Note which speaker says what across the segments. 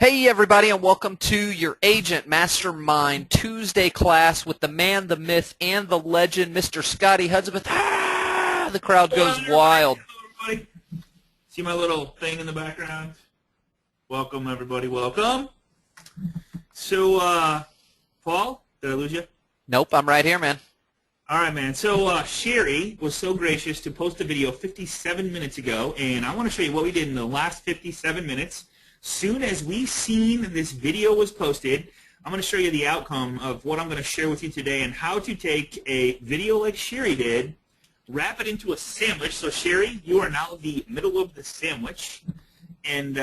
Speaker 1: Hey everybody, and welcome to your Agent Mastermind Tuesday class with the man, the myth, and the legend, Mr. Scotty Hudspeth. Ah! The crowd goes wild.
Speaker 2: Hello, everybody. See my little thing in the background? Welcome, everybody. Welcome. So, Paul, did I lose you?
Speaker 1: Nope, I'm right here, man.
Speaker 2: All right, man. So, Sherry was so gracious to post a video 57 minutes ago, and I want to show you what we did in the last 57 minutes. Soon as we seen this video was posted, I'm going to show you the outcome of what I'm going to share with you today and how to take a video like Sherry did, wrap it into a sandwich. So, Sherry, you are now the middle of the sandwich, and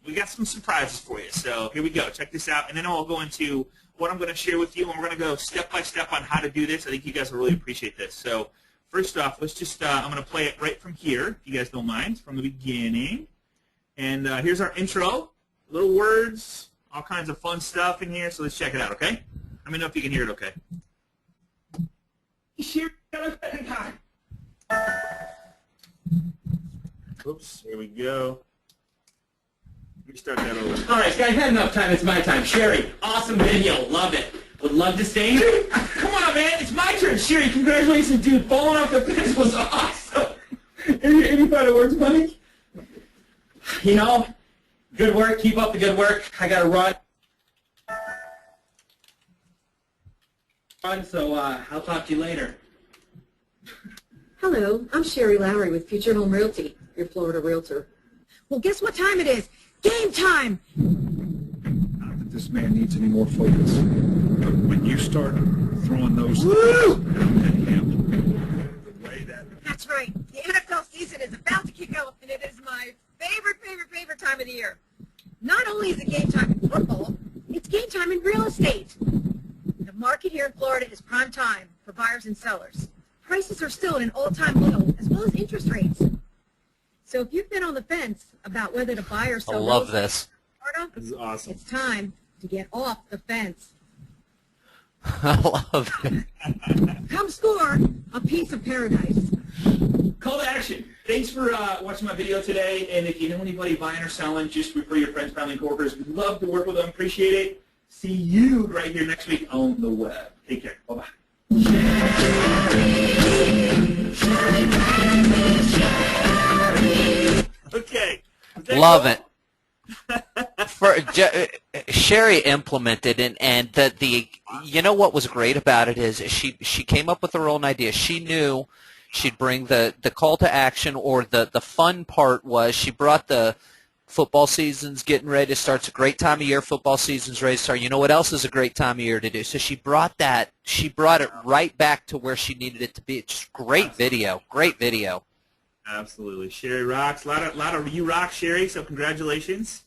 Speaker 2: we got some surprises for you. So here we go. Check this out, and then I'll go into what I'm going to share with you, and we're going to go step by step on how to do this. I think you guys will really appreciate this. So first off, let's just I'm going to play it right from here, if you guys don't mind, from the beginning. And here's our intro, little words, all kinds of fun stuff in here. So let's check it out, okay? Let me know if you can hear it okay. Oops, here we go. Let me start that over.
Speaker 3: All right, guys, had enough time. It's my time. Sherry, awesome video. Love it. Would love to stay.
Speaker 2: Come on, man. It's my turn. Sherry, congratulations, dude. Falling off the fence was awesome. Any thought it works, buddy?
Speaker 3: You know, good work. Keep up the good work. I got to run, so I'll talk to you later.
Speaker 4: Hello, I'm Sherry Lowry with Future Home Realty, your Florida realtor. Well, guess what time it is? Game time!
Speaker 5: Not that this man needs any more focus. But when you start throwing those
Speaker 2: Woo!
Speaker 5: at him, the way that
Speaker 4: That's right. The NFL season is about to kick off, and it is my favorite time of the year. Not only is it game time in football, it's game time in real estate. The market here in Florida is prime time for buyers and sellers. Prices are still at an all-time low, as well as interest rates. So if you've been on the fence about whether to buy or
Speaker 1: I
Speaker 4: sell
Speaker 1: love
Speaker 4: real estate
Speaker 1: this.
Speaker 4: in Florida,
Speaker 2: This is awesome.
Speaker 4: it's time to get off the fence.
Speaker 1: I love it.
Speaker 4: Come score a piece of paradise.
Speaker 2: Call to action. Thanks for watching my video today. And if you know anybody buying or selling, just refer your friends, family, and coworkers. We'd love to work with them. Appreciate it. See you right here next week on the web. Take care. Bye-bye. Okay.
Speaker 1: Love it. Sherry implemented, and the you know what was great about it is she came up with her own idea. She knew she'd bring the call to action, or the fun part was she brought the football season's getting ready to start. It's a great time of year. Football season's ready to start. You know what else is a great time of year to do? So she brought it right back to where she needed it to be. It's just great video. Great video.
Speaker 2: Absolutely. Sherry rocks. A lot of you rock, Sherry, so congratulations.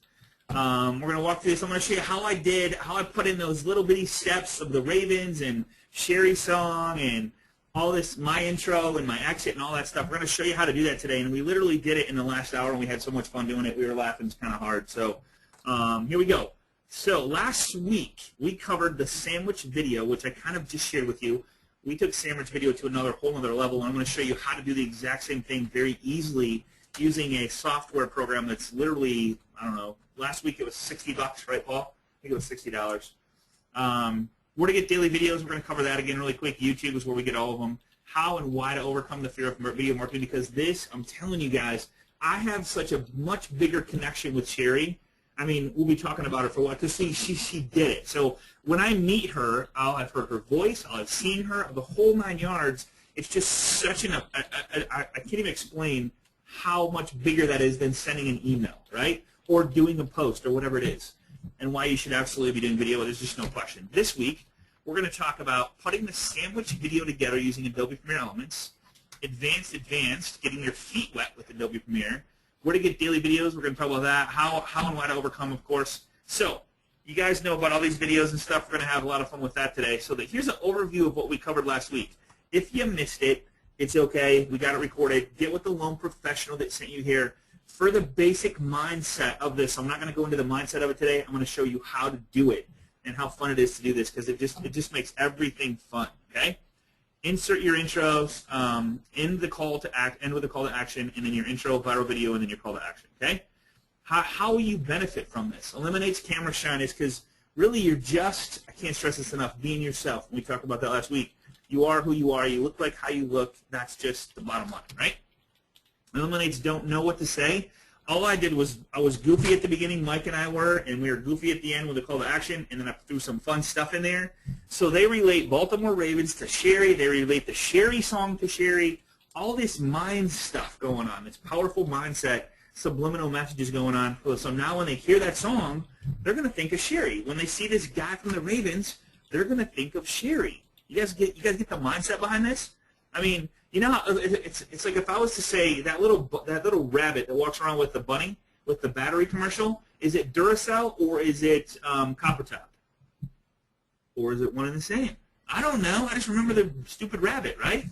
Speaker 2: We're going to walk through this. I'm going to show you how I put in those little bitty steps of the Ravens and Sherry's song and all this, my intro and my exit and all that stuff. We're going to show you how to do that today, and we literally did it in the last hour, and we had so much fun doing it. We were laughing kind of hard. So here we go. So last week, we covered the sandwich video, which I kind of just shared with you. We took sandwich video to whole other level, and I'm going to show you how to do the exact same thing very easily using a software program that's literally, I don't know, last week it was $60, right, Paul? I think it was $60. Where to get daily videos, we're going to cover that again really quick. YouTube is where we get all of them. How and why to overcome the fear of video marketing, because this, I'm telling you guys, I have such a much bigger connection with Sherry. I mean, we'll be talking about her for a while because she did it. So when I meet her, I'll have heard her voice, I'll have seen her, the whole 9 yards. It's just such I can't even explain how much bigger that is than sending an email, right? Or doing a post or whatever it is, and why you should absolutely be doing video. There's just no question. This week, we're going to talk about putting the sandwich video together using Adobe Premiere Elements, advanced, getting your feet wet with Adobe Premiere, where to get daily videos, we're going to talk about that, how and why to overcome, of course. So you guys know about all these videos and stuff. We're going to have a lot of fun with that today. So here's an overview of what we covered last week. If you missed it, it's okay. We got it recorded. Get with the loan professional that sent you here. For the basic mindset of this, I'm not going to go into the mindset of it today. I'm going to show you how to do it and how fun it is to do this, because it just makes everything fun, okay? Insert your intros in the call to end with a call to action, and then your intro, viral video, and then your call to action, okay? how you benefit from this. Eliminates camera shyness because really you're just, I can't stress this enough, being yourself. We talked about that last week. You are who you are. You look like how you look. That's just the bottom line, right? Eliminates don't know what to say. All I did was I was goofy at the beginning, Mike and I were, and we were goofy at the end with the call to action, and then I threw some fun stuff in there. So they relate Baltimore Ravens to Sherry. They relate the Sherry song to Sherry. All this mind stuff going on, this powerful mindset, subliminal messages going on. So now when they hear that song, they're going to think of Sherry. When they see this guy from the Ravens, they're going to think of Sherry. You guys get the mindset behind this? I mean, you know, it's like if I was to say that little rabbit that walks around with the bunny with the battery commercial, is it Duracell or is it Copper Top? Or is it one and the same? I don't know. I just remember the stupid rabbit, right?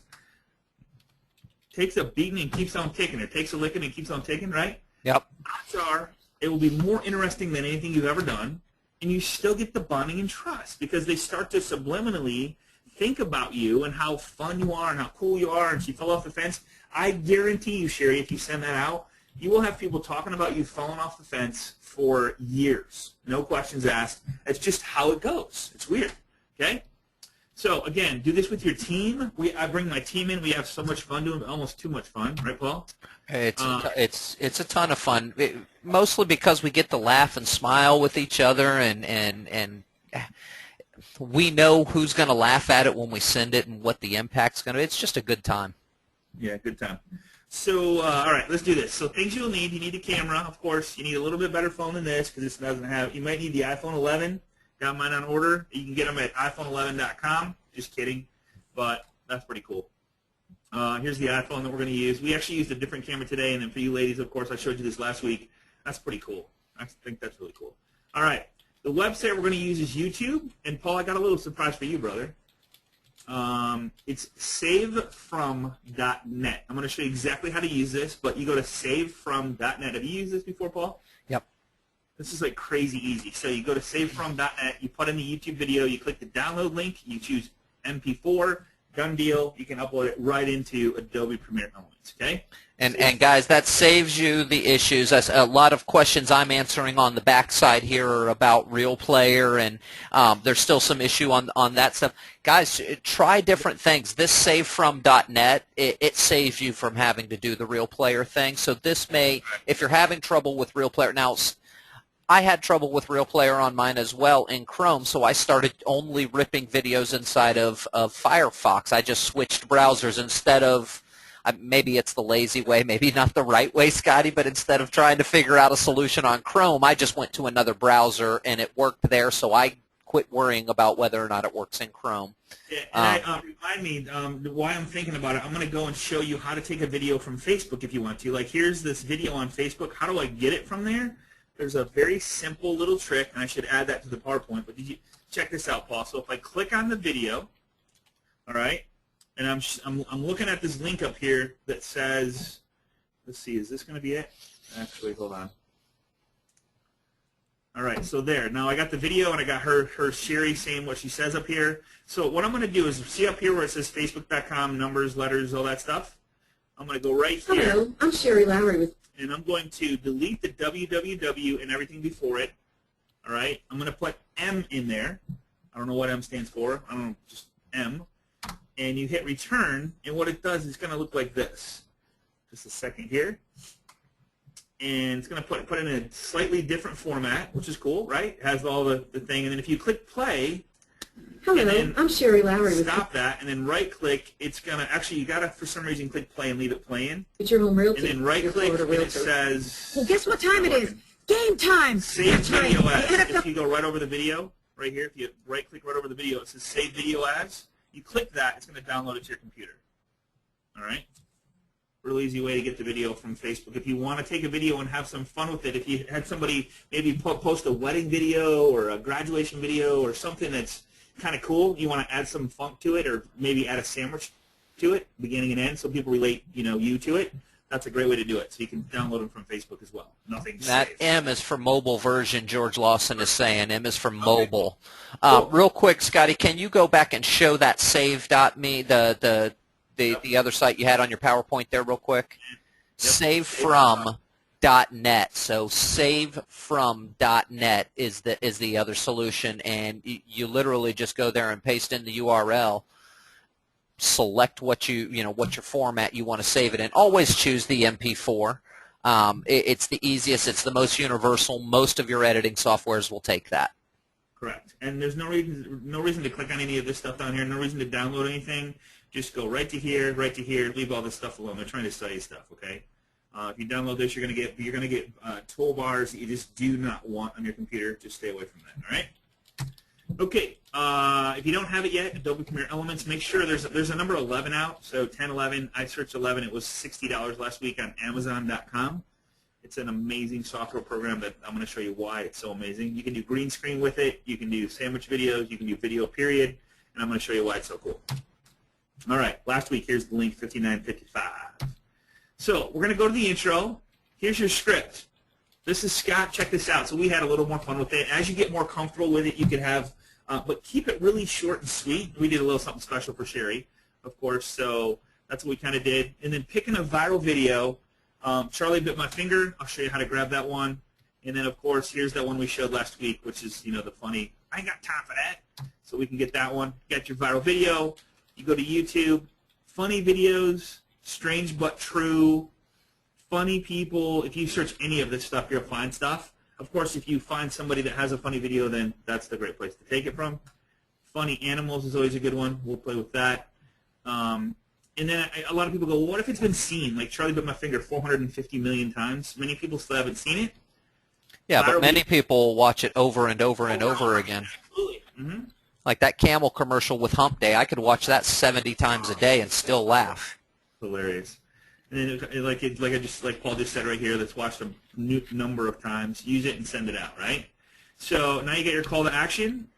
Speaker 2: Takes a beating and keeps on ticking. It takes a licking and keeps on ticking, right?
Speaker 1: Yep.
Speaker 2: Odds are it will be more interesting than anything you've ever done, and you still get the bonding and trust because they start to subliminally think about you and how fun you are and how cool you are, and she fell off the fence. I guarantee you, Sherry, if you send that out, you will have people talking about you falling off the fence for years. No questions asked. It's just how it goes. It's weird, okay? So, again, do this with your team. I bring my team in. We have so much fun doing it, almost too much fun, right, Paul?
Speaker 1: It's a ton of fun, mostly because we get to laugh and smile with each other, and we know who's going to laugh at it when we send it and what the impact's going to be. It's just a good time.
Speaker 2: Yeah, good time. So, all right, let's do this. So things you'll need, you need a camera, of course. You need a little bit better phone than this because this doesn't have, you might need the iPhone 11. Got mine on order. You can get them at iPhone11.com. Just kidding, but that's pretty cool. Here's the iPhone that we're going to use. We actually used a different camera today, and then for you ladies, of course, I showed you this last week. That's pretty cool. I think that's really cool. All right. The website we're going to use is YouTube. And, Paul, I got a little surprise for you, brother. It's savefrom.net. I'm going to show you exactly how to use this, but you go to savefrom.net. Have you used this before, Paul?
Speaker 1: Yep.
Speaker 2: This is like crazy easy. So you go to savefrom.net, you put in the YouTube video, you click the download link, you choose MP4, done deal. You can upload it right into Adobe Premiere Elements, okay?
Speaker 1: And guys, that saves you the issues. That's a lot of questions I'm answering on the backside here are about Real Player, and there's still some issue on that stuff. Guys, try different things. This savefrom.net, it saves you from having to do the Real Player thing. So this may, if you're having trouble with Real Player, now I had trouble with Real Player on mine as well in Chrome, so I started only ripping videos inside of Firefox. I just switched browsers instead of, maybe it's the lazy way, maybe not the right way, Scotty, but instead of trying to figure out a solution on Chrome, I just went to another browser, and it worked there, so I quit worrying about whether or not it works in Chrome.
Speaker 2: Yeah, and remind me why I'm thinking about it. I'm going to go and show you how to take a video from Facebook if you want to. Like, here's this video on Facebook. How do I get it from there? There's a very simple little trick, and I should add that to the PowerPoint. But check this out, Paul. So if I click on the video, all right, and I'm looking at this link up here that says, let's see, is this going to be it? Actually, hold on. All right, so there. Now I got the video, and I got her Sherry saying what she says up here. So what I'm going to do is see up here where it says Facebook.com, numbers, letters, all that stuff. I'm going to go right here.
Speaker 4: Hello, I'm Sherry Lowry with.
Speaker 2: And I'm going to delete the www and everything before it. All right? I'm going to put M in there. I don't know what M stands for. I don't know, just M. And you hit return, and what it does is it's going to look like this. Just a second here. And it's going to put in a slightly different format, which is cool, right? It has all the thing. And then if you click play,
Speaker 4: Hello, I'm Sherry Lowry with.
Speaker 2: Stop that, and then right-click. It's going to, actually, you got to, for some reason, click play and leave it playing.
Speaker 4: It's your home realty.
Speaker 2: And then right-click, and it says...
Speaker 4: Well, guess what time it is? Game time!
Speaker 2: Save
Speaker 4: That's
Speaker 2: video
Speaker 4: right.
Speaker 2: as. If you go right over the video, right here, if you right-click right over the video, it says save video as. You click that, it's going to download it to your computer. All right? Real easy way to get the video from Facebook. If you want to take a video and have some fun with it, if you had somebody maybe post a wedding video or a graduation video or something that's kind of cool, you want to add some funk to it, or maybe add a sandwich to it, beginning and end, so people relate, you to it. That's a great way to do it. So you can download them from Facebook as well. Nothing.
Speaker 1: That
Speaker 2: safe.
Speaker 1: M is for mobile version. George Lawson is saying M is for mobile. Real quick, Scotty, can you go back and show that save.me, the other site you had on your PowerPoint there, real quick?
Speaker 2: Yep.
Speaker 1: Save from. .net. So savefrom.net is the other solution, and you literally just go there and paste in the URL, select what what your format you want to save it in. Always choose the MP4. It's the easiest. It's the most universal. Most of your editing softwares will take that.
Speaker 2: Correct. And there's no reason to click on any of this stuff down here. No reason to download anything. Just go right to here, leave all this stuff alone. They're trying to sell you stuff, okay? If you download this, you're gonna get toolbars that you just do not want on your computer. Just stay away from that. All right. Okay. If you don't have it yet, Adobe Premiere Elements, make sure there's a number 11 out. So 10, 11. I searched 11. It was $60 last week on Amazon.com. It's an amazing software program that I'm going to show you why it's so amazing. You can do green screen with it. You can do sandwich videos. You can do video period. And I'm going to show you why it's so cool. All right. Last week, here's the link, 5955. So we're going to go to the intro. Here's your script. This is Scott. Check this out. So we had a little more fun with it. As you get more comfortable with it, you can have, but keep it really short and sweet. We did a little something special for Sherry, of course. So that's what we kind of did. And then picking a viral video. Charlie bit my finger. I'll show you how to grab that one. And then, of course, here's that one we showed last week, which is, the funny, I ain't got time for that. So we can get that one. Get your viral video. You go to YouTube. Funny videos, strange but true, funny people. If you search any of this stuff, you'll find stuff. Of course, if you find somebody that has a funny video, then that's the great place to take it from. Funny animals is always a good one. We'll play with that. And then a lot of people go, well, what if it's been seen? Like Charlie bit my finger 450 million times. Many people still haven't seen it.
Speaker 1: Yeah, but many people watch it over and over and over again.
Speaker 2: Absolutely. Mm-hmm.
Speaker 1: Like that Camel commercial with Hump Day. I could watch that 70 times a day and still laugh.
Speaker 2: Hilarious. And then, like Paul just said right here, let's watch a number of times. Use it and send it out, right? So now you get your call to action.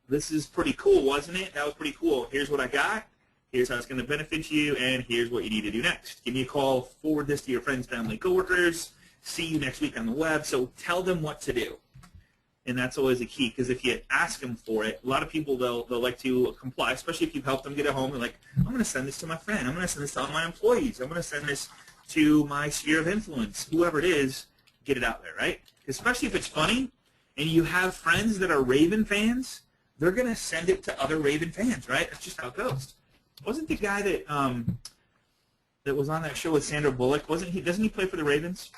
Speaker 2: This is pretty cool, wasn't it? That was pretty cool. Here's what I got. Here's how it's going to benefit you, and here's what you need to do next. Give me a call. Forward this to your friends, family, coworkers. See you next week on the web. So tell them what to do. And that's always a key, because if you ask them for it, a lot of people, they'll like to comply, especially if you've helped them get it home. They're like, I'm going to send this to my friend. I'm going to send this to all my employees. I'm going to send this to my sphere of influence. Whoever it is, get it out there, right? Especially if it's funny and you have friends that are Raven fans, they're going to send it to other Raven fans, right? That's just how it goes. Wasn't the guy that that was on that show with Sandra Bullock, doesn't he play for the Ravens?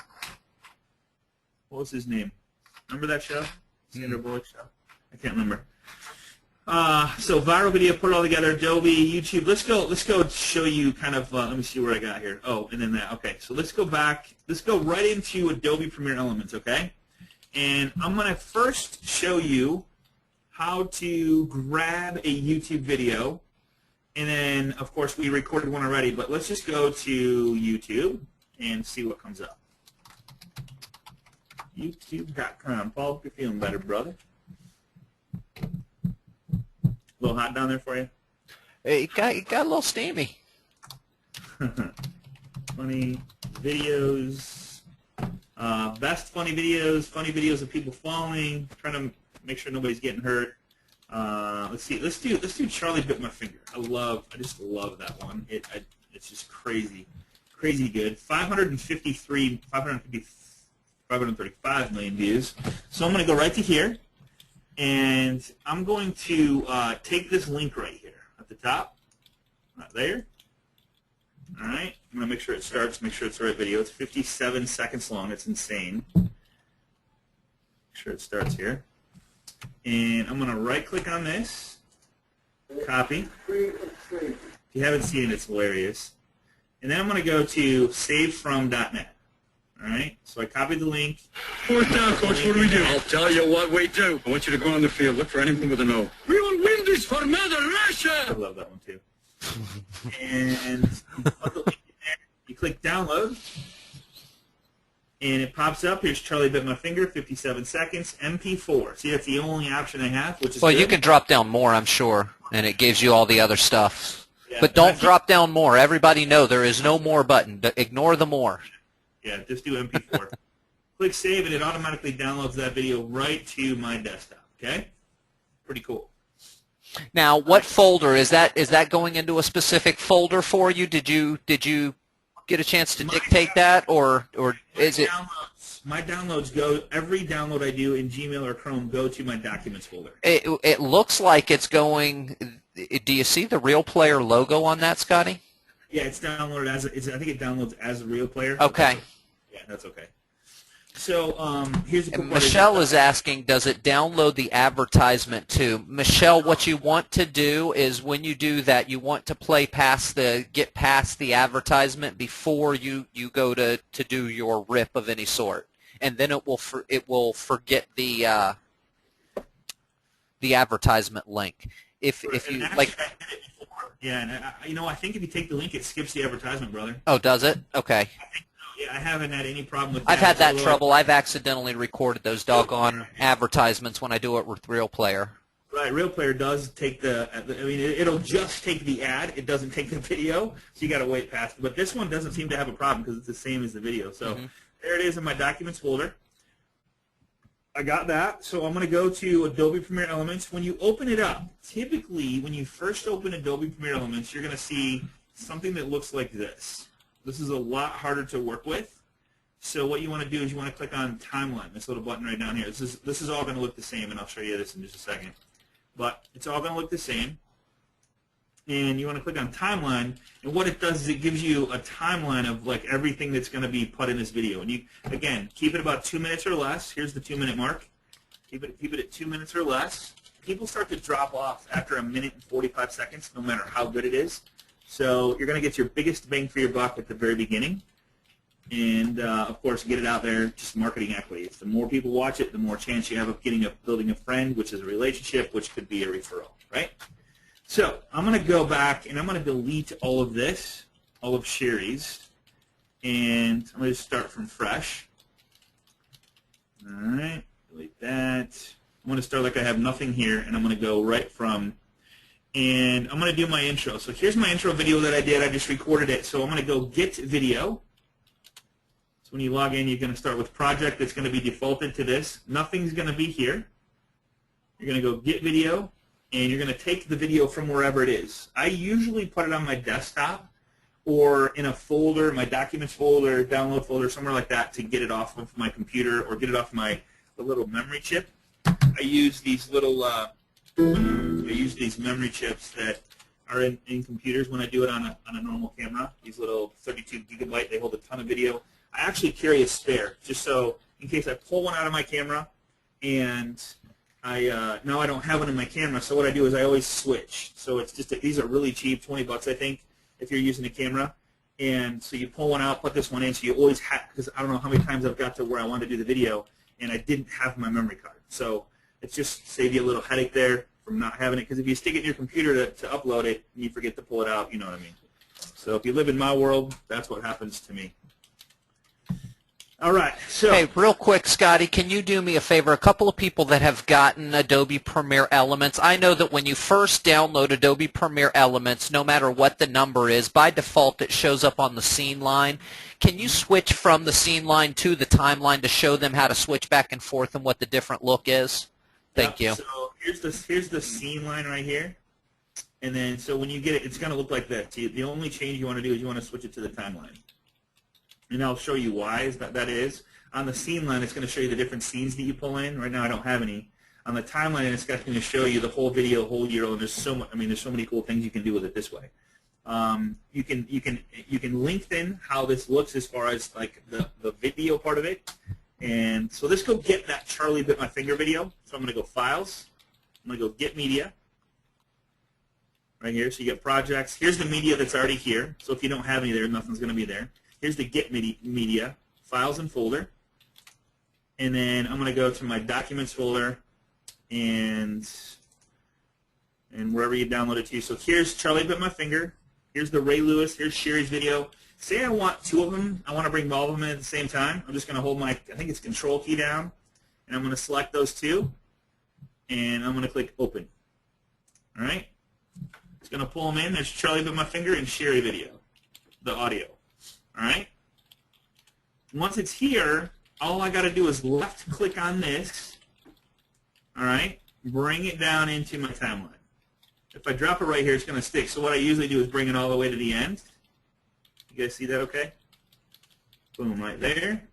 Speaker 2: What was his name? Remember that show? Sandra Bullock show? I can't remember. So viral video, put it all together, Adobe, YouTube. Let's go show you kind of, let me see where I got here. Oh, and then that. Okay, so let's go back. Let's go right into Adobe Premiere Elements, okay? And I'm going to first show you how to grab a YouTube video. And then, of course, we recorded one already, but let's just go to YouTube and see what comes up. YouTube.com. Paul, if you're feeling better, brother. A little hot down there for you?
Speaker 1: It got a little steamy.
Speaker 2: Funny videos. Best funny videos of people falling, trying to make sure nobody's getting hurt. Let's see. Let's do Charlie bit my finger. I just love that one. It's just crazy good. 535 million views. So I'm going to go right to here, and I'm going to take this link right here at the top, right there. All right. I'm going to make sure it starts. Make sure it's the right video. It's 57 seconds long. It's insane. Make sure it starts here. And I'm going to right-click on this, copy. If you haven't seen it, it's hilarious. And then I'm going to go to savefrom.net. All right? So I copied the link.
Speaker 6: Fourth down, Coach. What do we do? I'll tell you what we do. I want you to go on the field. Look for anything with an O. We will win this for Mother
Speaker 2: I
Speaker 6: Russia!
Speaker 2: love that one, too. And you put the link in there. You click download. And it pops up. Here's Charlie bit my finger, 57 seconds, MP4. See, that's the only option I have, which is
Speaker 1: Well,
Speaker 2: good.
Speaker 1: you can drop down more, I'm sure, and it gives you all the other stuff.
Speaker 2: Yeah,
Speaker 1: but don't drop down more. Everybody know there is no more button. Ignore the more.
Speaker 2: Yeah, just do MP4. Click save, and it automatically downloads that video right to my desktop. Okay? Pretty cool.
Speaker 1: Now, what folder is that? Is that going into a specific folder for you? Did you get a chance to
Speaker 2: My
Speaker 1: dictate that, or is it?
Speaker 2: My downloads go, every download I do in Gmail or Chrome go to my documents folder.
Speaker 1: It looks like it's going. Do you see the Real Player logo on that, Scotty?
Speaker 2: Yeah, it's downloaded as I think it downloads as a Real Player.
Speaker 1: Okay.
Speaker 2: Yeah, that's okay. So here's the cool
Speaker 1: And
Speaker 2: part.
Speaker 1: Michelle is asking, does it download the advertisement too? Michelle, what you want to do is when you do that, you want to get past the advertisement before you go to do your rip of any sort, and then it will forget the advertisement link. If you
Speaker 2: Actually,
Speaker 1: like.
Speaker 2: I did it before. Yeah, and I think if you take the link, it skips the advertisement, brother.
Speaker 1: Oh, does it? Okay.
Speaker 2: Yeah, I haven't had any problem with that.
Speaker 1: I've had that trouble. I've accidentally recorded those doggone advertisements when I do it with Real Player.
Speaker 2: Right, Real Player does take it'll just take the ad. It doesn't take the video, so you got to wait past it. But this one doesn't seem to have a problem because it's the same as the video. So there it is in my Documents folder. I got that, so I'm going to go to Adobe Premiere Elements. When you open it up, typically when you first open Adobe Premiere Elements, you're going to see something that looks like this. This is a lot harder to work with. So what you want to do is you want to click on Timeline, this little button right down here. This is all going to look the same, and I'll show you this in just a second. But it's all going to look the same. And you want to click on Timeline, and what it does is it gives you a timeline of like everything that's going to be put in this video. And you, again, keep it about 2 minutes or less. Here's the 2-minute mark. Keep it at 2 minutes or less. People start to drop off after 1 minute and 45 seconds, no matter how good it is. So you're going to get your biggest bang for your buck at the very beginning. And, of course, get it out there, just marketing equity. If the more people watch it, the more chance you have of building a friend, which is a relationship, which could be a referral, right? So I'm going to go back, and I'm going to delete all of this, all of Sherry's, and I'm going to start from fresh. All right, delete that. I'm going to start like I have nothing here, and I'm going to go right from, and I'm going to do my intro. So here's my intro video that I did. I just recorded it. So I'm going to go get video. So when you log in, you're going to start with project that's going to be defaulted to this. Nothing's going to be here. You're going to go get video, and you're going to take the video from wherever it is. I usually put it on my desktop or in a folder, my documents folder, download folder, somewhere like that to get it off of my computer or get it off the little memory chip. I use these little memory chips that are in computers when I do it on a normal camera. These little 32 gigabyte, they hold a ton of video. I actually carry a spare just so in case I pull one out of my camera and now I don't have one in my camera. So what I do is I always switch. So it's just these are really cheap, 20 bucks I think if you're using a camera. And so you pull one out, put this one in. So you always have, because I don't know how many times I've got to where I wanted to do the video and I didn't have my memory card. So it's just save you a little headache there from not having it. Because if you stick it in your computer to upload it and you forget to pull it out, you know what I mean. So if you live in my world, that's what happens to me. All right. So
Speaker 1: hey, real quick, Scotty, can you do me a favor? A couple of people that have gotten Adobe Premiere Elements, I know that when you first download Adobe Premiere Elements, no matter what the number is, by default it shows up on the scene line. Can you switch from the scene line to the timeline to show them how to switch back and forth and what the different look is? Thank you.
Speaker 2: So here's the scene line right here. And then so when you get it, it's going to look like that. The only change you want to do is you want to switch it to the timeline. And I'll show you why that is. On the scene line, it's going to show you the different scenes that you pull in. Right now, I don't have any. On the timeline, it's going to show you the whole video, the whole year. And there's so much. I mean, there's so many cool things you can do with it this way. You can lengthen how this looks as far as like the video part of it. And so let's go get that Charlie Bit My Finger video. So I'm going to go Files. I'm going to go Get Media. Right here. So you get projects. Here's the media that's already here. So if you don't have any there, nothing's going to be there. Here's the Get Media, Files and Folder. And then I'm going to go to my Documents folder and wherever you download it to. So here's Charlie Bit My Finger. Here's the Ray Lewis. Here's Sherry's video. Say I want two of them. I want to bring all of them in at the same time. I'm just going to hold my, I think it's Control key down. And I'm going to select those two. And I'm going to click Open. All right? It's going to pull them in. There's Charlie Bit My Finger and Sherry video, the audio. All right. Once it's here, all I got to do is left click on this. All right. Bring it down into my timeline. If I drop it right here, it's going to stick. So what I usually do is bring it all the way to the end. You guys see that okay? Boom, right there.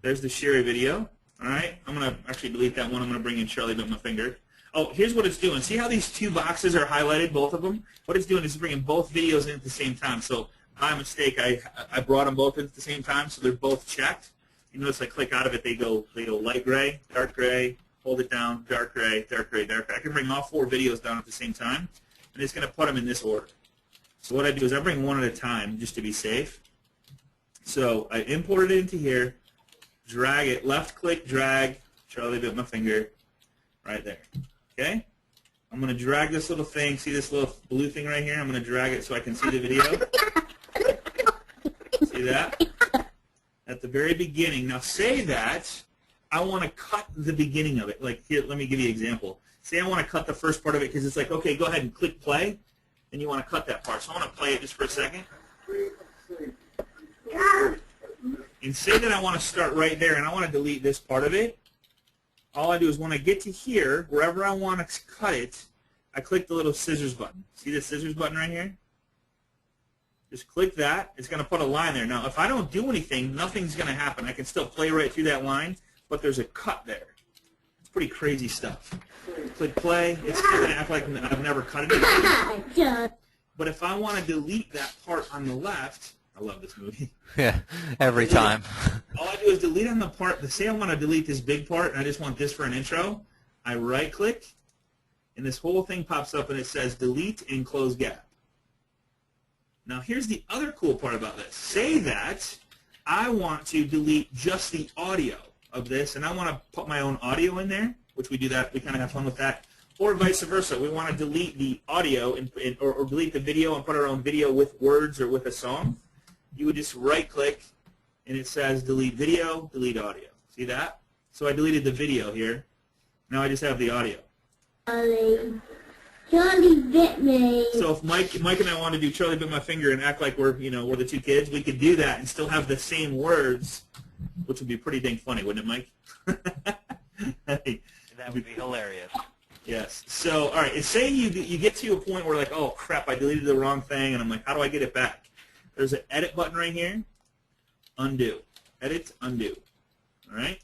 Speaker 2: There's the Sherry video. All right, I'm going to actually delete that one. I'm going to bring in Charlie Bit My Finger. Oh, here's what it's doing. See how these two boxes are highlighted, both of them? What it's doing is bringing both videos in at the same time. So by mistake, I brought them both in at the same time, so they're both checked. You notice I click out of it, they go light gray, dark gray, hold it down, dark gray, dark gray, dark gray. I can bring all 4 videos down at the same time, and it's going to put them in this order. So what I do is I bring one at a time just to be safe. So I import it into here, drag it, left click, drag, Charlie Bit My Finger, right there. Okay? I'm going to drag this little thing, see this little blue thing right here? I'm going to drag it so I can see the video. See that? At the very beginning. Now say that I want to cut the beginning of it. Like here, let me give you an example. Say I want to cut the first part of it because it's like, okay, go ahead and click play, and you want to cut that part. So I want to play it just for a second. And say that I want to start right there, and I want to delete this part of it. All I do is when I get to here, wherever I want to cut it, I click the little scissors button. See the scissors button right here? Just click that. It's going to put a line there. Now, if I don't do anything, nothing's going to happen. I can still play right through that line, but there's a cut there. It's pretty crazy stuff. Click play. It's still going to act like I've never cut it. But if I want to delete that part on the left, I love this movie.
Speaker 1: Yeah, every time.
Speaker 2: All I do is delete on the part. Say I want to delete this big part, and I just want this for an intro. I right-click, and this whole thing pops up, and it says delete and close gap. Now, here's the other cool part about this. Say that I want to delete just the audio of this, and I want to put my own audio in there, which we do that. We kind of have fun with that. Or vice versa. We want to delete the audio or delete the video and put our own video with words or with a song. You would just right-click, and it says delete video, delete audio. See that? So I deleted the video here. Now I just have the audio.
Speaker 7: Charlie bit me.
Speaker 2: So if Mike and I want to do Charlie Bit My Finger and act like we're the two kids, we could do that and still have the same words, which would be pretty dang funny, wouldn't it, Mike?
Speaker 1: That would be hilarious.
Speaker 2: Yes. So, all right, say you get to a point where like, oh, crap, I deleted the wrong thing, and I'm like, how do I get it back? There's an edit button right here. Undo. Edit, undo. All right?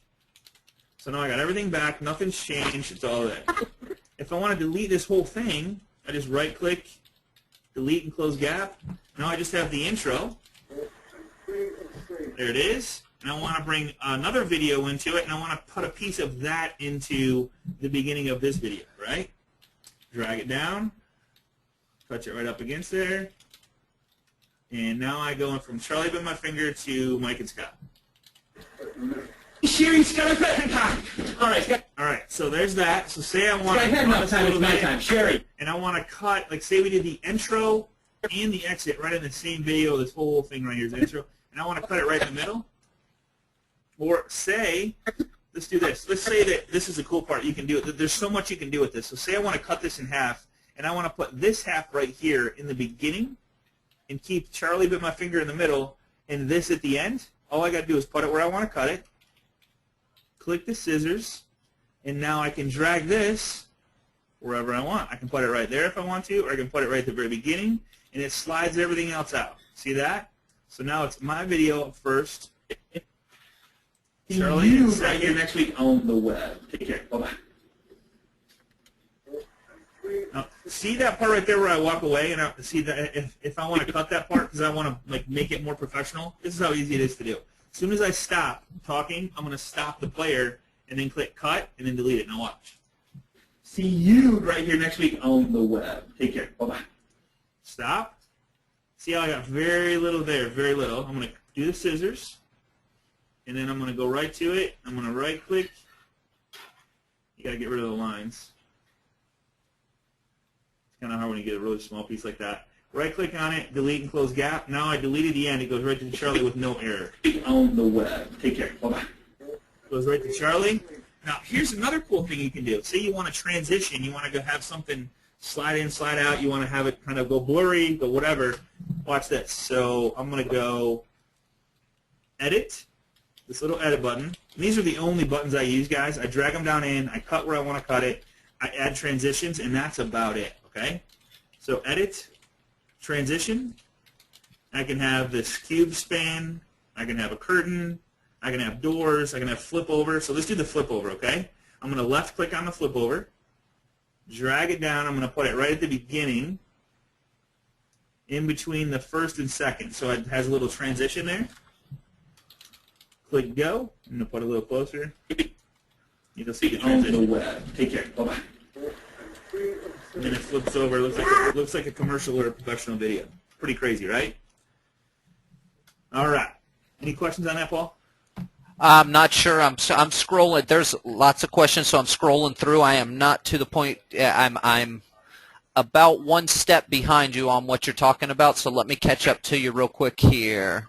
Speaker 2: So now I got everything back. Nothing's changed. It's all there. If I want to delete this whole thing, I just right-click, delete and close gap. Now I just have the intro. There it is. And I want to bring another video into it, and I want to put a piece of that into the beginning of this video, right? Drag it down. Touch it right up against there. And now I go from Charlie Bit My Finger to Mike and Scott.
Speaker 3: Sherry, Scott, all right, Scott.
Speaker 2: All right, so there's that. So say I want
Speaker 3: Scott,
Speaker 2: to
Speaker 3: head
Speaker 2: cut
Speaker 3: now,
Speaker 2: this
Speaker 3: time.
Speaker 2: little
Speaker 3: It's my
Speaker 2: bit,
Speaker 3: time. Sherry.
Speaker 2: and I want to cut, like say we did the intro and the exit right in the same video. This whole thing right here is the intro, and I want to cut it right in the middle. Or say, let's do this. Let's say that this is the cool part. You can do it. There's so much you can do with this. So say I want to cut this in half, and I want to put this half right here in the beginning, and keep Charlie Bit My Finger in the middle, and this at the end. All I got to do is put it where I want to cut it, click the scissors, and now I can drag this wherever I want. I can put it right there if I want to, or I can put it right at the very beginning, and it slides everything else out. See that? So now it's my video first. Charlie,
Speaker 3: You right here next week on the web. Take care. Bye-bye.
Speaker 2: Now, see that part right there where I walk away, and see that if I want to cut that part because I want to like make it more professional. This is how easy it is to do. As soon as I stop talking, I'm going to stop the player and then click cut and then delete it. Now watch.
Speaker 3: See you right here next week on the web. Take care. Bye-bye.
Speaker 2: Stop. See how I got very little there, very little. I'm going to do the scissors, and then I'm going to go right to it. I'm going to right click. You got to get rid of the lines. Kind of hard when you get a really small piece like that. Right-click on it, delete and close gap. Now I deleted the end. It goes right to Charlie with no error.
Speaker 3: On the web. Take care. Bye-bye.
Speaker 2: Goes right to Charlie. Now, here's another cool thing you can do. Say you want to transition. You want to go have something slide in, slide out. You want to have it kind of go blurry, go whatever. Watch this. So I'm going to go edit, this little edit button. And these are the only buttons I use, guys. I drag them down in. I cut where I want to cut it. I add transitions, and that's about it. Okay? So edit, transition, I can have this cube span. I can have a curtain. I can have doors. I can have flip over. So let's do the flip over, okay? I'm going to left click on the flip over, drag it down. I'm going to put it right at the beginning, in between the first and second. So it has a little transition there. Click go. I'm going to put it a little closer. You'll see the transition.
Speaker 3: Take care. Bye-bye.
Speaker 2: And then it flips over. It looks like a commercial or a professional video. Pretty crazy, right? All right. Any questions on that, Paul?
Speaker 1: I'm not sure. I'm scrolling. There's lots of questions, so I'm scrolling through. I am not to the point. I'm about one step behind you on what you're talking about, so let me catch up to you real quick here.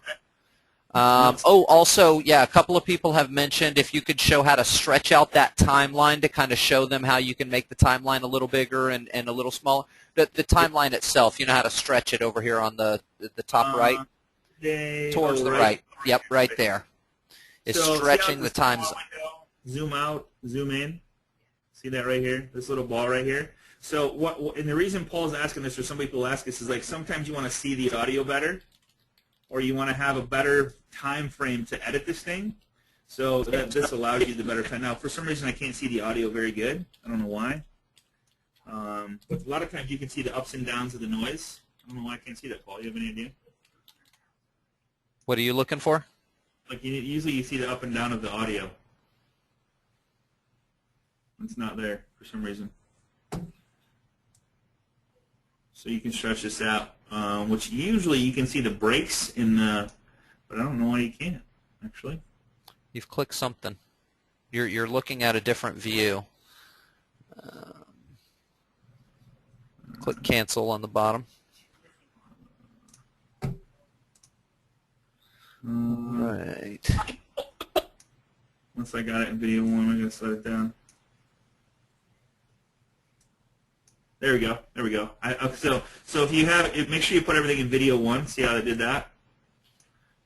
Speaker 1: Also, yeah, a couple of people have mentioned if you could show how to stretch out that timeline to kind of show them how you can make the timeline a little bigger and a little smaller. The timeline itself, you know how to stretch it over here on the top right? Towards the right. Yep, right there. It's
Speaker 2: So
Speaker 1: stretching the times.
Speaker 2: Zoom out, zoom in. See that right here? This little ball right here. So and the reason Paul's asking this, or some people ask this, is like sometimes you want to see the audio better, or you want to have a better time frame to edit this thing. So this allows you the better time. Now, for some reason, I can't see the audio very good. I don't know why. But a lot of times you can see the ups and downs of the noise. I don't know why I can't see that, Paul. You have any idea?
Speaker 1: What are you looking for?
Speaker 2: Like usually you see the up and down of the audio. It's not there for some reason. So you can stretch this out, which usually you can see the breaks in the, but I don't know why you can't, actually.
Speaker 1: You've clicked something. You're looking at a different view. Click cancel on the bottom. Right.
Speaker 2: Once I got it in video 1, I'm going to slide it down. There we go. There we go. So if you have it, make sure you put everything in video 1. See how I did that?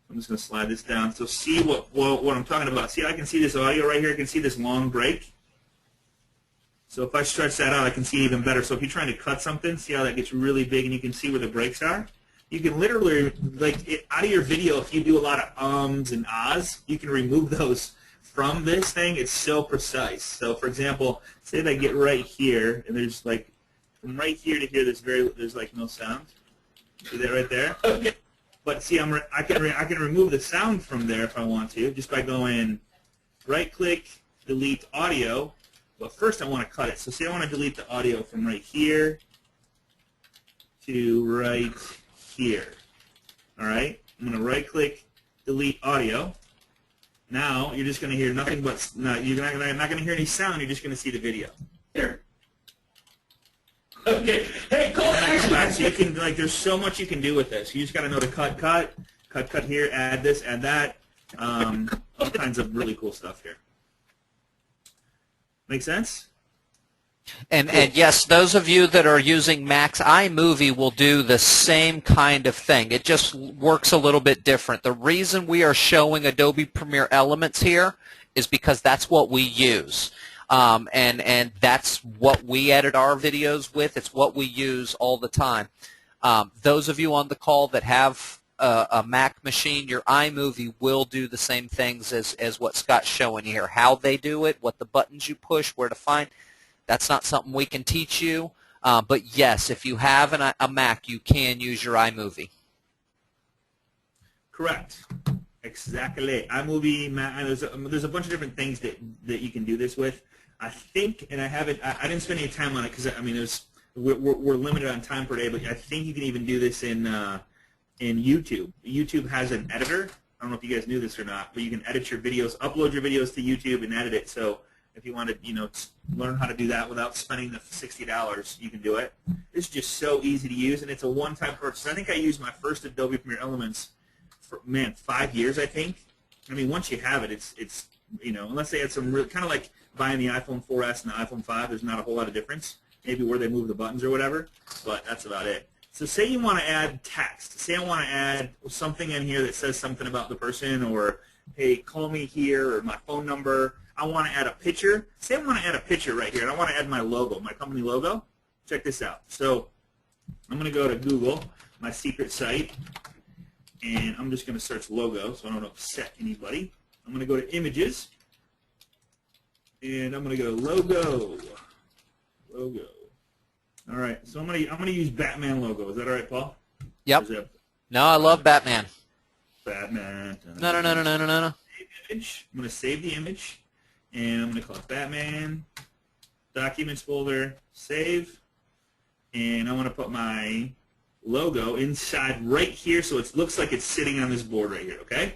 Speaker 2: I'm just going to slide this down. So see what I'm talking about. See, I can see this audio right here. I can see this long break. So if I stretch that out, I can see even better. So if you're trying to cut something, see how that gets really big and you can see where the breaks are? You can literally, out of your video, if you do a lot of ums and ahs, you can remove those from this thing. It's so precise. So, for example, say that I get right here, and there's like, from right here to here, there's like no sound. See that right there? Okay. But see, I can remove the sound from there if I want to, just by going right-click, delete audio. But first, I want to cut it. So, say I want to delete the audio from right here to right here. All right? I'm going to right-click, delete audio. Now, you're just going to hear nothing but, you're not going to hear any sound. You're just going to see the video.
Speaker 3: Here. Okay. Hey, call to action.
Speaker 2: So you can, there's so much you can do with this. You just got to know to cut here, add this, add that. All kinds of really cool stuff here. Make sense?
Speaker 1: And yes, those of you that are using Mac's iMovie will do the same kind of thing. It just works a little bit different. The reason we are showing Adobe Premiere Elements here is because that's what we use. And that's what we edit our videos with. It's what we use all the time. Those of you on the call that have a Mac machine, your iMovie will do the same things as what Scott's showing here. How they do it, what the buttons you push, where to find. That's not something we can teach you. But yes, if you have a Mac, you can use your iMovie.
Speaker 2: Correct. Exactly. iMovie, there's a bunch of different things that you can do this with. I think, and I didn't spend any time on it because we're limited on time per day. But I think you can even do this in YouTube. YouTube has an editor. I don't know if you guys knew this or not, but you can edit your videos, upload your videos to YouTube, and edit it. So if you want to, learn how to do that without spending the $60, you can do it. It's just so easy to use, and it's a one-time purchase. I think I used my first Adobe Premiere Elements for 5 years. I think. I mean, once you have it, it's unless they had some real kind of like buying the iPhone 4S and the iPhone 5. There's not a whole lot of difference. Maybe where they move the buttons or whatever, but that's about it. So say you want to add text. Say I want to add something in here that says something about the person, or hey, call me here, or my phone number. I want to add a picture. Say I want to add a picture right here, and I want to add my logo, my company logo. Check this out. So I'm going to go to Google, my secret site, and I'm just going to search logo so I don't upset anybody. I'm going to go to images, and I'm going to go logo. Logo. All right, so I'm gonna use Batman logo. Is that all right, Paul?
Speaker 1: Yep. No, I love Batman.
Speaker 2: Batman.
Speaker 1: No.
Speaker 2: Image. I'm gonna save the image, and I'm gonna call it Batman. Documents folder. Save. And I'm gonna put my logo inside right here, so it looks like it's sitting on this board right here. Okay.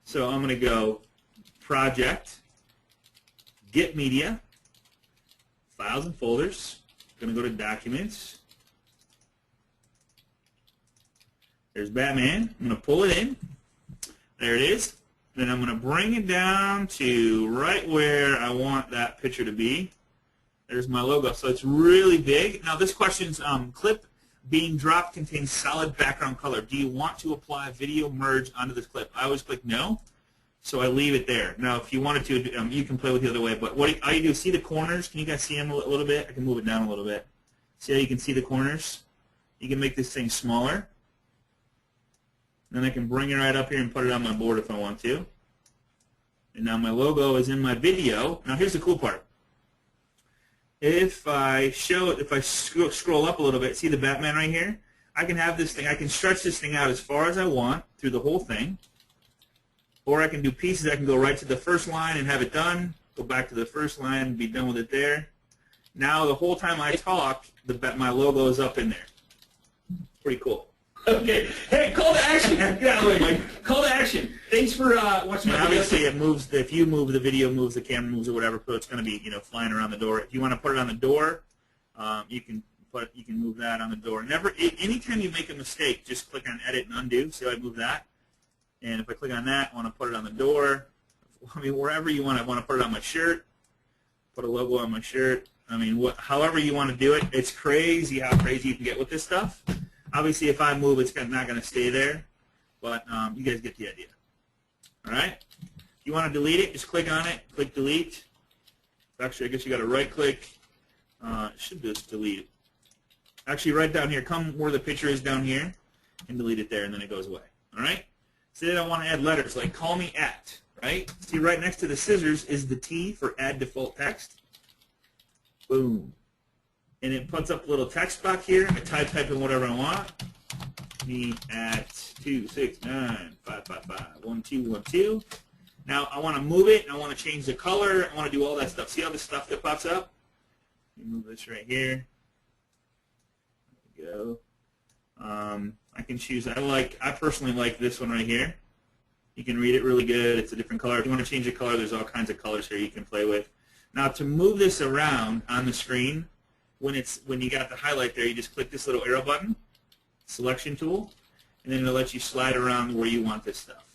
Speaker 2: So I'm gonna go Project. Get Media. Files and folders. I'm going to go to Documents. There's Batman. I'm going to pull it in. There it is. Then I'm going to bring it down to right where I want that picture to be. There's my logo. So it's really big. Now this question's clip being dropped contains solid background color. Do you want to apply video merge onto this clip? I always click no. So I leave it there. Now, if you wanted to, you can play with it the other way. But all you do is see the corners. Can you guys see them a little bit? I can move it down a little bit. See how you can see the corners? You can make this thing smaller. Then I can bring it right up here and put it on my board if I want to. And now my logo is in my video. Now, here's the cool part. If I scroll up a little bit, see the Batman right here? I can have this thing. I can stretch this thing out as far as I want through the whole thing. Or I can do pieces. I can go right to the first line and have it done. Go back to the first line and be done with it there. Now the whole time I talk, my logo is up in there. Pretty cool.
Speaker 3: Okay. Hey, call to action. Get out of the way, Mike. Call to action. Thanks for watching my video.
Speaker 2: Obviously, it moves. If you move, the video moves, the camera moves, or whatever. So it's going to be, flying around the door. If you want to put it on the door, you can move that on the door. Anytime you make a mistake, just click on Edit and Undo. See how I move that? And if I click on that, I want to put it on the door. I mean, wherever you want. I want to put it on my shirt. Put a logo on my shirt. I mean, however you want to do it. It's crazy how crazy you can get with this stuff. Obviously, if I move, it's not going to stay there. But you guys get the idea. All right? If you want to delete it, just click on it. Click Delete. Actually, I guess you got to right-click. It should just delete it. Actually, right down here. Come where the picture is down here and delete it there, and then it goes away. All right? Say that I want to add letters, like call me at, right? See, right next to the scissors is the T for add default text. Boom. And it puts up a little text box here. I type in whatever I want. Me at 269-555-1212. Now, I want to move it, and I want to change the color. I want to do all that stuff. See all the stuff that pops up? Let me move this right here. There we go. I can choose. I personally like this one right here. You can read it really good. It's a different color. If you want to change the color, there's all kinds of colors here you can play with. Now, to move this around on the screen, when you got the highlight there, you just click this little arrow button, selection tool, and then it'll let you slide around where you want this stuff.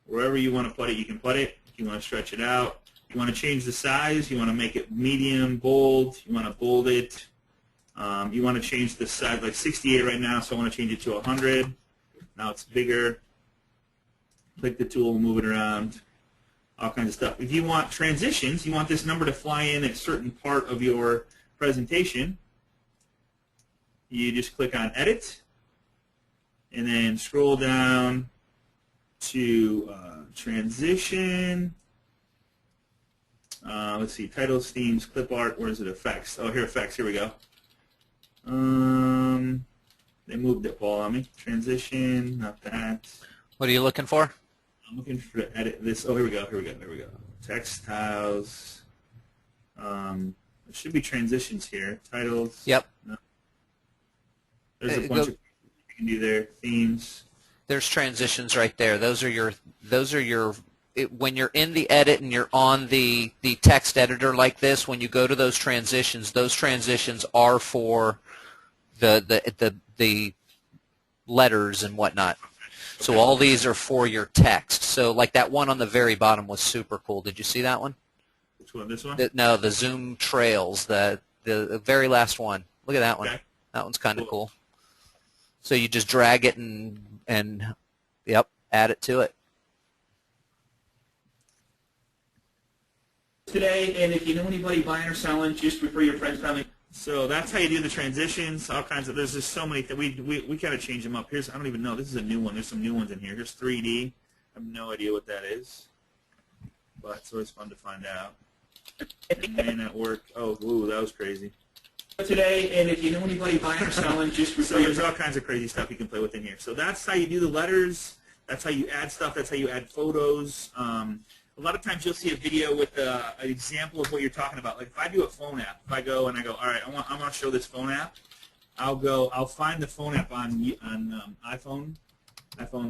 Speaker 2: Wherever you want to put it, you can put it. If you want to stretch it out, you want to change the size, you want to make it medium, bold, you want to bold it. You want to change the size, like 68 right now, so I want to change it to 100. Now it's bigger. Click the tool, move it around, all kinds of stuff. If you want transitions, you want this number to fly in at a certain part of your presentation, you just click on Edit, and then scroll down to Transition. Let's see, Titles, Themes, Clip Art, where is it? Effects. Oh, here, Effects. Here we go. They moved it, Paul, on me. Transition, not that.
Speaker 1: What are you looking for?
Speaker 2: I'm looking for edit this. Oh, here we go. Textiles. There should be transitions here. Titles.
Speaker 1: Yep.
Speaker 2: No. There's a bunch of things you can do there. Themes.
Speaker 1: There's transitions right there. Those are your when you're in the edit and you're on the text editor like this, when you go to those transitions are for the letters and whatnot. So all these are for your text. So like that one on the very bottom was super cool. Did you see that one?
Speaker 2: Which one? This one?
Speaker 1: No, the Zoom Trails, the very last one. Look at that one.
Speaker 2: Okay.
Speaker 1: That one's kind of cool. So you just drag it and yep, add it to it.
Speaker 3: Today, and if you know anybody buying or selling, just refer your friends, family.
Speaker 2: So that's how you do the transitions, all kinds of, there's just so many, we kind of change them up. Here's, I don't even know, this is a new one. There's some new ones in here. Here's 3D. I have no idea what that is, but it's always fun to find out. It may not work. Oh, ooh, that was crazy.
Speaker 3: Today, and if you know anybody buying or selling, just
Speaker 2: So there's all kinds of crazy stuff you can play with in here. So that's how you do the letters. That's how you add stuff. That's how you add photos. A lot of times you'll see a video with an example of what you're talking about. Like if I do a phone app, if I go and I go, all right, I want to show this phone app. I'll find the phone app on iPhone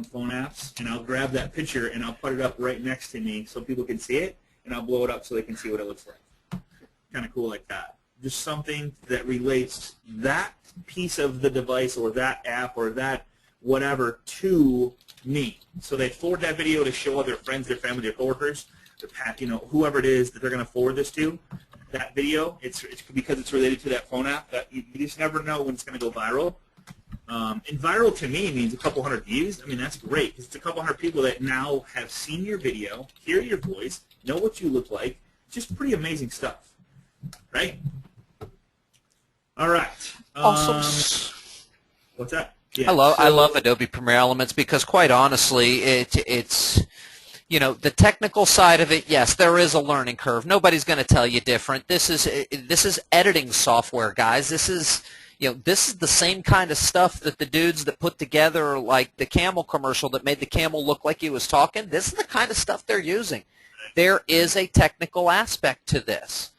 Speaker 2: phone apps, and I'll grab that picture and I'll put it up right next to me so people can see it, and I'll blow it up so they can see what it looks like. Kind of cool like that. Just something that relates that piece of the device or that app or that whatever to me. So they forward that video to show other friends, their family, their coworkers, whoever it is that they're going to forward this to. That video, it's because it's related to that phone app. That you just never know when it's going to go viral. And viral to me means a couple hundred views. I mean, that's great because it's a couple hundred people that now have seen your video, hear your voice, know what you look like. Just pretty amazing stuff, right? All right.
Speaker 1: Also,
Speaker 2: What's that? Yeah.
Speaker 1: I love Adobe Premiere Elements because, quite honestly, it's the technical side of it. Yes, there is a learning curve. Nobody's going to tell you different. This is editing software, guys. This is the same kind of stuff that the dudes that put together like the Camel commercial that made the camel look like he was talking. This is the kind of stuff they're using. There is a technical aspect to this.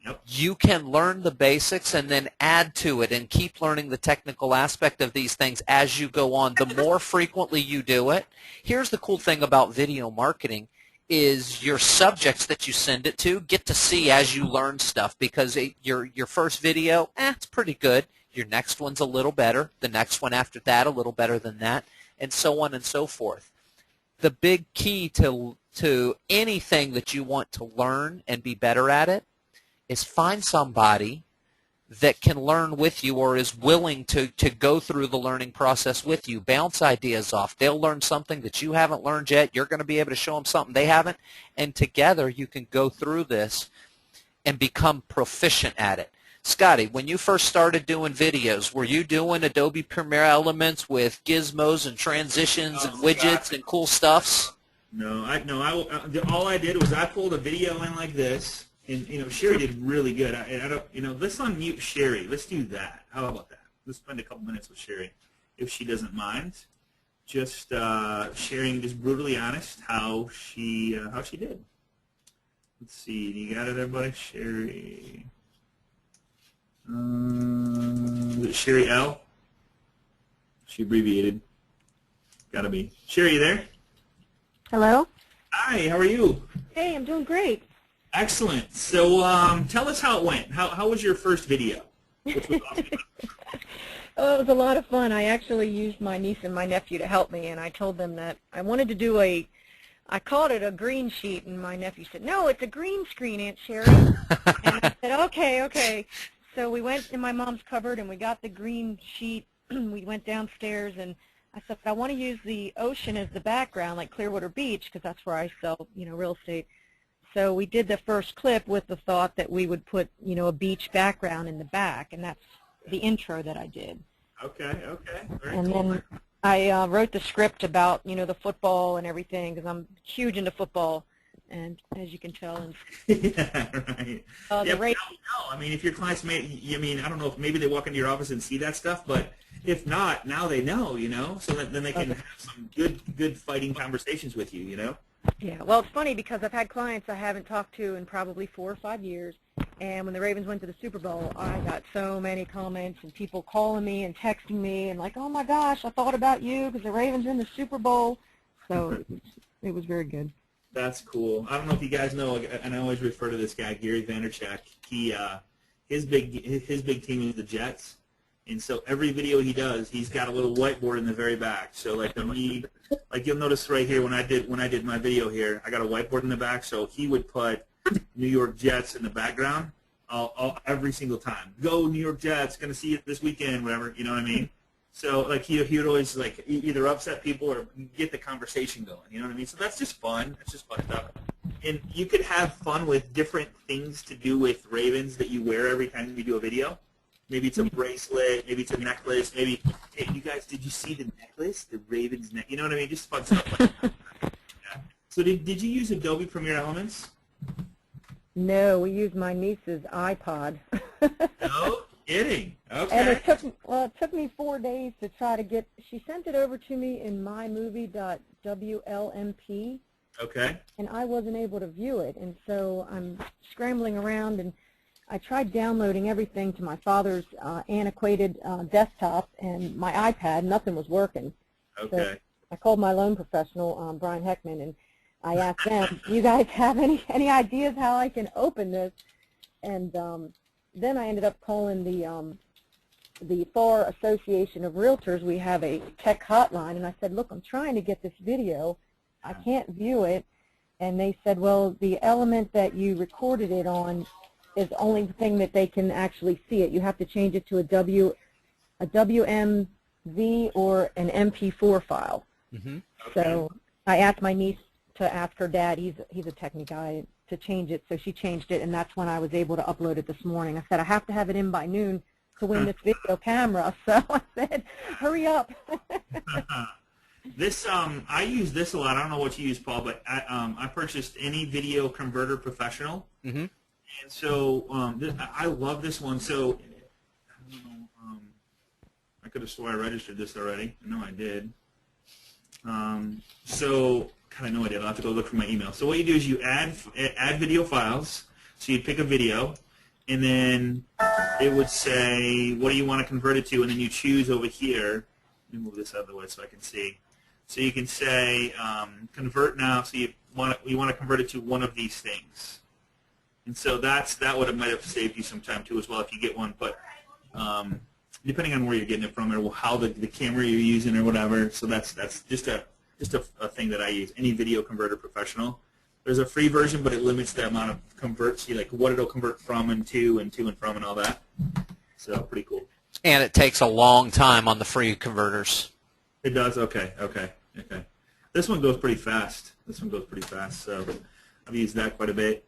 Speaker 2: Yep.
Speaker 1: You can learn the basics and then add to it and keep learning the technical aspect of these things as you go on. The more frequently you do it, here's the cool thing about video marketing is your subjects that you send it to get to see as you learn stuff because your first video, it's pretty good. Your next one's a little better. The next one after that, a little better than that, and so on and so forth. The big key to anything that you want to learn and be better at it is find somebody that can learn with you or is willing to go through the learning process with you. Bounce ideas off. They'll learn something that you haven't learned yet. You're going to be able to show them something they haven't, and together you can go through this and become proficient at it. Scotty, when you first started doing videos, were you doing Adobe Premiere Elements with gizmos and transitions and widgets and cool stuffs?
Speaker 2: No, all I did was I pulled a video in like this. And Sherry did really good. I don't, let's unmute Sherry. Let's do that. How about that? Let's spend a couple minutes with Sherry, if she doesn't mind. Just sharing, just brutally honest, how she did. Let's see. Do you got it, everybody? Sherry. Is it Sherry L? She abbreviated. Gotta be. Sherry, you there?
Speaker 8: Hello?
Speaker 2: Hi. How are you?
Speaker 8: Hey, I'm doing great.
Speaker 2: Excellent. So tell us how it went. How was your first video? Which was awesome.
Speaker 8: Oh, it was a lot of fun. I actually used my niece and my nephew to help me, and I told them that I wanted to do I called it a green sheet, and my nephew said, no, it's a green screen, Aunt Sherry. And I said, okay. So we went in my mom's cupboard, and we got the green sheet. We went downstairs, and I said, I want to use the ocean as the background, like Clearwater Beach, because that's where I sell, real estate. So we did the first clip with the thought that we would put, a beach background in the back, and that's the intro that I did.
Speaker 2: Okay. Very
Speaker 8: and
Speaker 2: cool.
Speaker 8: then I wrote the script about, the football and everything, because I'm huge into football, and as you can tell. And,
Speaker 2: yeah, right.
Speaker 8: the race,
Speaker 2: no, I mean, if your clients I don't know if maybe they walk into your office and see that stuff, but if not, now they know, so that then they can have some good fighting conversations with you,
Speaker 8: Yeah, well, it's funny because I've had clients I haven't talked to in probably 4 or 5 years, and when the Ravens went to the Super Bowl, I got so many comments and people calling me and texting me and like, oh my gosh, I thought about you because the Ravens are in the Super Bowl. So it was very good.
Speaker 2: That's cool. I don't know if you guys know, and I always refer to this guy, Gary Vaynerchuk. His big team is the Jets. And so every video he does, he's got a little whiteboard in the very back. So like you'll notice right here when I did my video here, I got a whiteboard in the back. So he would put New York Jets in the background every single time. Go New York Jets, gonna see it this weekend, whatever. You know what I mean? So like he would always like either upset people or get the conversation going. You know what I mean? So that's just fun. It's just fun stuff. And you could have fun with different things to do with Ravens that you wear every time you do a video. Maybe it's a bracelet, maybe it's a necklace, maybe, hey, you guys, did you see the necklace? The Ravens necklace, you know what I mean? Just fun stuff like that. Yeah. So did you use Adobe Premiere Elements?
Speaker 8: No, we used my niece's iPod.
Speaker 2: No kidding. Okay.
Speaker 8: And it took me 4 days to try to get. She sent it over to me in mymovie.wlmp,
Speaker 2: Okay.
Speaker 8: and I wasn't able to view it. And so I'm scrambling around, and I tried downloading everything to my father's antiquated desktop and my iPad. Nothing was working.
Speaker 2: Okay.
Speaker 8: So I called my loan professional, Brian Heckman, and I asked them, "You guys have any ideas how I can open this?" And then I ended up calling the FAR Association of Realtors. We have a tech hotline, and I said, "Look, I'm trying to get this video. I can't view it." And they said, "Well, the element that you recorded it on is the only thing that they can actually see it. You have to change it to a WMV or an MP4 file."
Speaker 1: Mm-hmm.
Speaker 8: So I asked my niece to ask her dad. He's a techie guy, to change it. So she changed it, and that's when I was able to upload it this morning. I said I have to have it in by noon to win this video camera. So I said, hurry up.
Speaker 2: This I use this a lot. I don't know what you use, Paul, but I purchased Any Video Converter Professional.
Speaker 1: Mm-hmm.
Speaker 2: And so I love this one. So I don't know, I could have swore I registered this already. I know I did. So God, I know I did. I'll have to go look for my email. So what you do is you add video files. So you pick a video, and then it would say, what do you want to convert it to? And then you choose over here. Let me move this out of the way so I can see. So you can say convert now. So you want to convert it to one of these things. And so that might have saved you some time too as well if you get one. But depending on where you're getting it from or how the camera you're using or whatever. So that's just a thing that I use. Any Video Converter Professional. There's a free version, but it limits the amount of converts, like what it'll convert from and to and from and all that. So pretty cool.
Speaker 1: And it takes a long time on the free converters.
Speaker 2: It does? Okay. This one goes pretty fast. So I've used that quite a bit.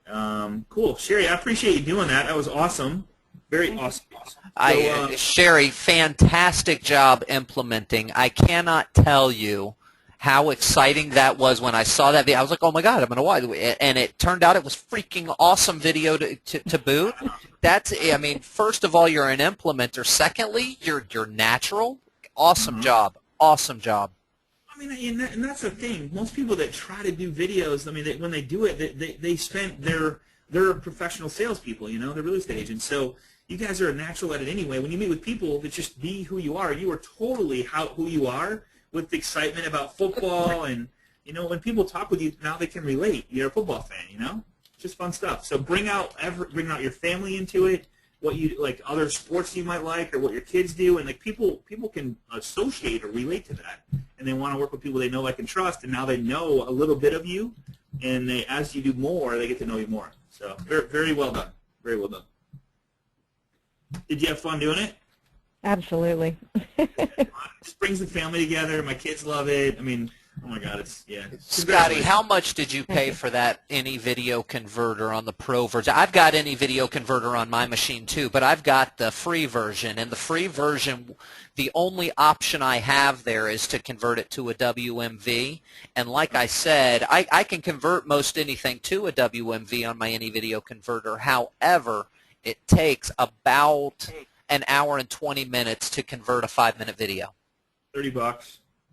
Speaker 2: Cool. Sherry, I appreciate you doing that. That was awesome. Very awesome.
Speaker 1: Sherry, fantastic job implementing. I cannot tell you how exciting that was when I saw that video. I was like, oh my God, I'm going to watch it. And it turned out it was freaking awesome video to boot. I mean, first of all, you're an implementer. Secondly, you're natural. Awesome job. Awesome job.
Speaker 2: I mean, and that's the thing. Most people that try to do videos, I mean, when they do it, they spend they're professional salespeople, you know, they're real estate agents. So you guys are a natural at it anyway. When you meet with people that just be who you are totally who you are, with excitement about football, and you know, when people talk with you now, they can relate. You're a football fan, you know. It's just fun stuff. So bring out your family into it. What you like, other sports you might like, or what your kids do, and like people can associate or relate to that, and they want to work with people they know, like, and trust. And now they know a little bit of you, and as you do more, they get to know you more. So very, very well done. Very well done. Did you have fun doing it?
Speaker 8: Absolutely.
Speaker 2: It just brings the family together. My kids love it. I mean, oh my God,
Speaker 1: Scotty, how much did you pay for that Any Video Converter on the Pro version? I've got Any Video Converter on my machine too, but I've got the free version. And the free version, the only option I have there is to convert it to a WMV. And like I said, I can convert most anything to a WMV on my Any Video Converter. However, it takes about an hour and 20 minutes to convert a 5-minute video.
Speaker 2: $30.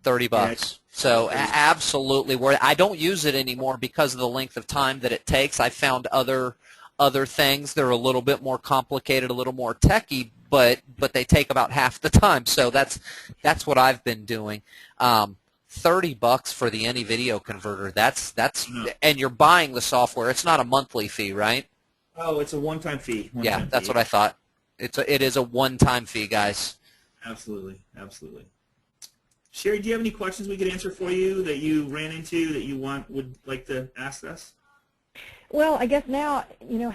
Speaker 1: $30. Yeah. So absolutely worth it. I don't use it anymore because of the length of time that it takes. I found other things that are a little bit more complicated, a little more techy, but they take about half the time. So that's what I've been doing. $30 for the Any Video Converter. That's and you're buying the software. It's not a monthly fee, right?
Speaker 2: Oh, it's a one-time fee.
Speaker 1: Yeah, that's what I thought. It is a one-time fee, guys.
Speaker 2: Absolutely. Sherry, do you have any questions we could answer for you that you ran into that you would like to ask us?
Speaker 8: Well, I guess now, you know,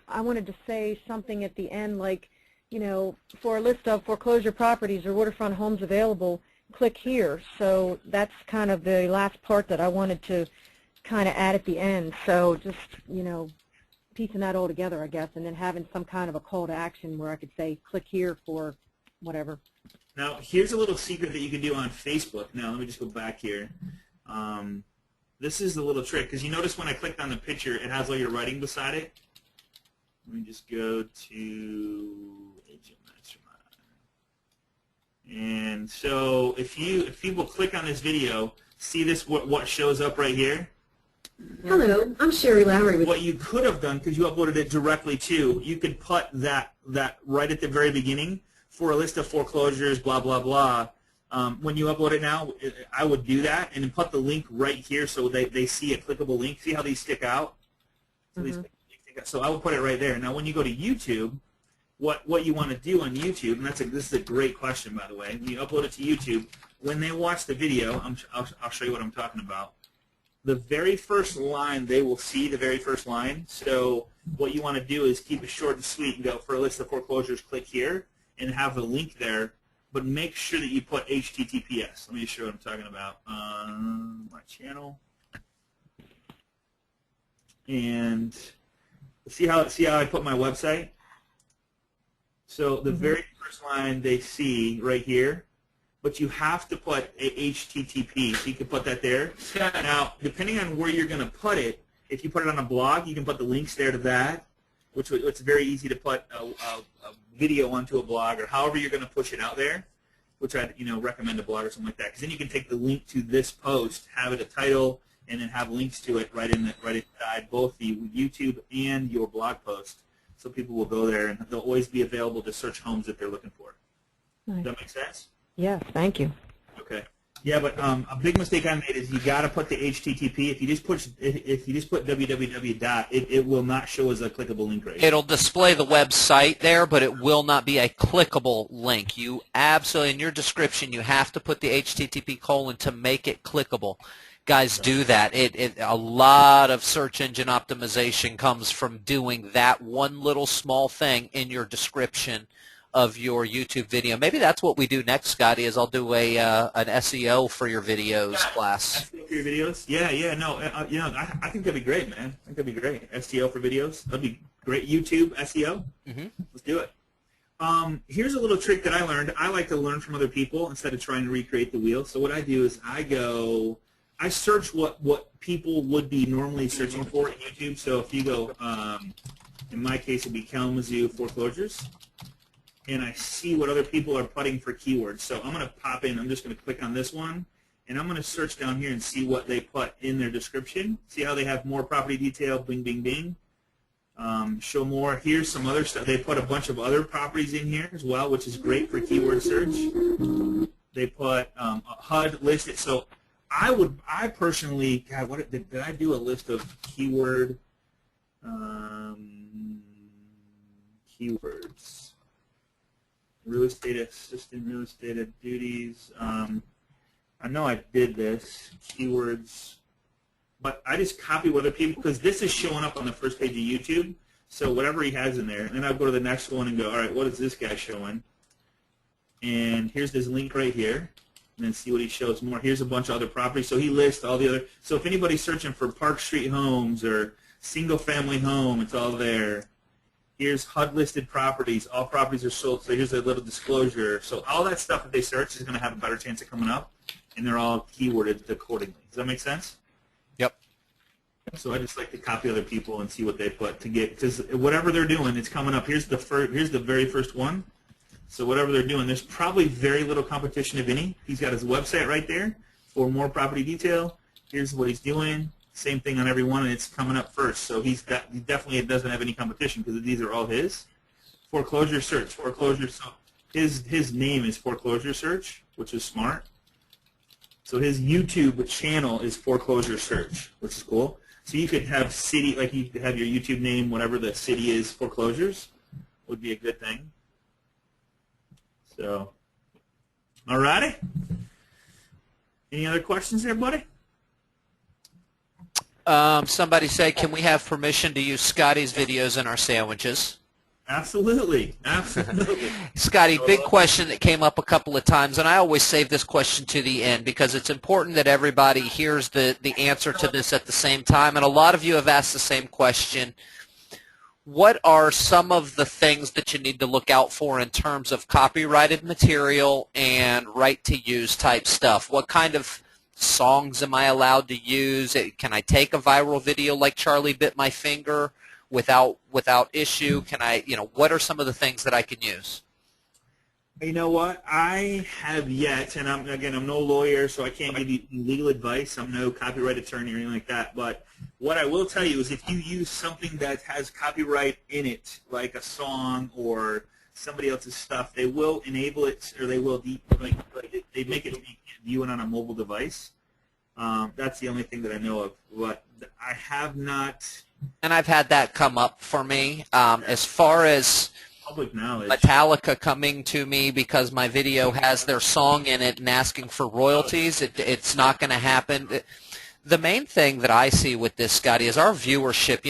Speaker 8: I wanted to say something at the end, like, you know, for a list of foreclosure properties or waterfront homes available, click here. So that's kind of the last part that I wanted to kind of add at the end. So just, you know, piecing that all together, I guess, and then having some kind of a call to action where I could say, click here for whatever.
Speaker 2: Now, here's a little secret that you can do on Facebook. Now, let me just go back here. This is the little trick, because you notice when I clicked on the picture, it has all your writing beside it. Let me just go to Agent Mastermind. And so if people click on this video, see this, what shows up right here?
Speaker 4: Hello, I'm Sherry Lowry with
Speaker 2: What you could have done, because you uploaded it directly to, you could put that right at the very beginning for a list of foreclosures, blah, blah, blah. When you upload it now, I would do that and then put the link right here so they see a clickable link. See how these stick out? So I would put it right there. Now, when you go to YouTube, what you want to do on YouTube, and this is a great question, by the way. When you upload it to YouTube, when they watch the video, I'll show you what I'm talking about. The very first line, they will see the very first line. So what you want to do is keep it short and sweet and go, for a list of foreclosures, click here, and have the link there. But make sure that you put HTTPS. Let me show you what I'm talking about on my channel. And see how I put my website? So the very first line they see right here, but you have to put a HTTP. So you can put that there. Now, depending on where you're going to put it, if you put it on a blog, you can put the links there to that, which it's very easy to put a video onto a blog, or however you're going to push it out there, which I'd recommend a blog or something like that, because then you can take the link to this post, have it a title, and then have links to it right inside both the YouTube and your blog post, so people will go there and they'll always be available to search homes that they're looking for.
Speaker 8: Nice.
Speaker 2: Does that make sense?
Speaker 8: Yes, thank you.
Speaker 2: Okay. Yeah, but a big mistake I made is you got to put the HTTP. If you just put www dot, it will not show as a clickable link right.
Speaker 1: It'll display the website there, but it will not be a clickable link. You absolutely, in your description, you have to put the HTTP : to make it clickable. Guys, do that. A lot of search engine optimization comes from doing that one little small thing in your description of your YouTube video. Maybe that's what we do next, Scotty, is I'll do an SEO for your videos class.
Speaker 2: SEO for your videos? Yeah, no, I think that'd be great, man. I think that'd be great. SEO for videos, that'd be great. YouTube SEO, Let's do it. Here's a little trick that I learned. I like to learn from other people instead of trying to recreate the wheel. So what I do is I search what people would be normally searching for at YouTube. So if you go, in my case, it'd be Kalamazoo foreclosures. And I see what other people are putting for keywords. So I'm going to pop in. I'm just going to click on this one, and I'm going to search down here and see what they put in their description. See how they have more property detail, bing, bing, bing. Show more. Here's some other stuff. They put a bunch of other properties in here as well, which is great for keyword search. They put a HUD listed. So I personally, God, what did I do a list of keyword keywords? Real estate assistant, real estate duties. I know I did this, keywords, but I just copy what other people, because this is showing up on the first page of YouTube, so whatever he has in there, and then I'll go to the next one and go, all right, what is this guy showing? And here's this link right here, and then see what he shows more. Here's a bunch of other properties, so he lists all the other, so if anybody's searching for Park Street homes or single-family home, it's all there. Here's HUD listed properties. All properties are sold. So here's a little disclosure. So all that stuff, if they search, is going to have a better chance of coming up, and they're all keyworded accordingly. Does that make sense?
Speaker 1: Yep.
Speaker 2: So I just like to copy other people and see what they put to get, because whatever they're doing, it's coming up. Here's the very first one. So whatever they're doing, there's probably very little competition, if any. He's got his website right there for more property detail. Here's what he's doing. Same thing on every one, and it's coming up first. So he definitely doesn't have any competition, because these are all his. Foreclosure search, foreclosure. So his name is Foreclosure Search, which is smart. So his YouTube channel is Foreclosure Search, which is cool. So you could have city, like you could have your YouTube name, whatever the city is, foreclosures, would be a good thing. So, all righty. Any other questions there, buddy?
Speaker 1: Somebody say, can we have permission to use Scotty's videos in our sandwiches?
Speaker 2: Absolutely. Absolutely.
Speaker 1: Scotty, big question that came up a couple of times, and I always save this question to the end because it's important that everybody hears the answer to this at the same time, and a lot of you have asked the same question. What are some of the things that you need to look out for in terms of copyrighted material and right-to-use type stuff? What kind of songs am I allowed to use? Can I take a viral video like Charlie Bit My Finger without issue? Can I, what are some of the things that I can use?
Speaker 2: You know what? I have yet, and I'm no lawyer, so I can't give you legal advice. I'm no copyright attorney or anything like that. But what I will tell you is if you use something that has copyright in it, like a song or somebody else's stuff, they will enable it, or they will they make it so you can't view it on a mobile device. That's the only thing that I know of. But I have not.
Speaker 1: And I've had that come up for me. As far as
Speaker 2: Public knowledge.
Speaker 1: Metallica coming to me because my video has their song in it and asking for royalties, it's not going to happen. The main thing that I see with this, Scotty, is our viewership.